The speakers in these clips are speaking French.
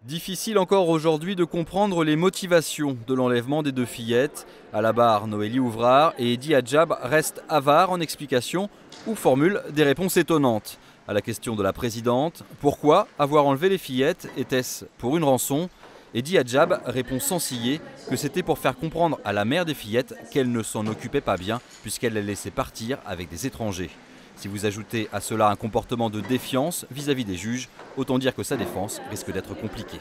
Difficile encore aujourd'hui de comprendre les motivations de l'enlèvement des deux fillettes. À la barre, Noélie Ouvrard et Eddy Adjab restent avares en explications ou formulent des réponses étonnantes. À la question de la présidente, pourquoi avoir enlevé les fillettes? Était-ce pour une rançon? Eddy Adjab répond sans ciller que c'était pour faire comprendre à la mère des fillettes qu'elle ne s'en occupait pas bien puisqu'elle les laissait partir avec des étrangers. Si vous ajoutez à cela un comportement de défiance vis-à-vis des juges, autant dire que sa défense risque d'être compliquée.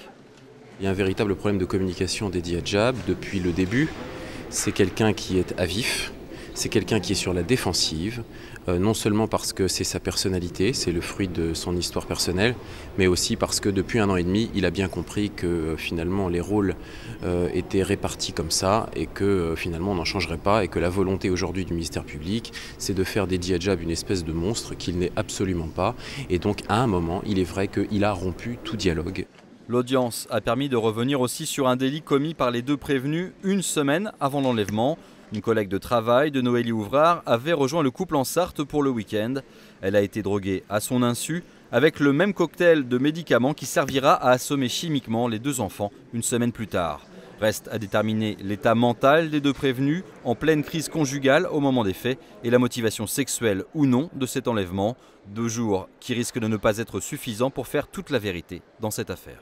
Il y a un véritable problème de communication d'Eddy Adjab depuis le début. C'est quelqu'un qui est à vif, c'est quelqu'un qui est sur la défensive, non seulement parce que c'est sa personnalité, c'est le fruit de son histoire personnelle, mais aussi parce que depuis 1 an et demi, il a bien compris que finalement les rôles étaient répartis comme ça et que finalement on n'en changerait pas et que la volonté aujourd'hui du ministère public, c'est de faire d'Eddy Adjab une espèce de monstre qu'il n'est absolument pas. Et donc à un moment, il est vrai qu'il a rompu tout dialogue. L'audience a permis de revenir aussi sur un délit commis par les deux prévenus une semaine avant l'enlèvement. Une collègue de travail de Noélie Ouvrard avait rejoint le couple en Sarthe pour le week-end. Elle a été droguée à son insu avec le même cocktail de médicaments qui servira à assommer chimiquement les deux enfants une semaine plus tard. Reste à déterminer l'état mental des deux prévenus en pleine crise conjugale au moment des faits et la motivation sexuelle ou non de cet enlèvement. 2 jours qui risquent de ne pas être suffisants pour faire toute la vérité dans cette affaire.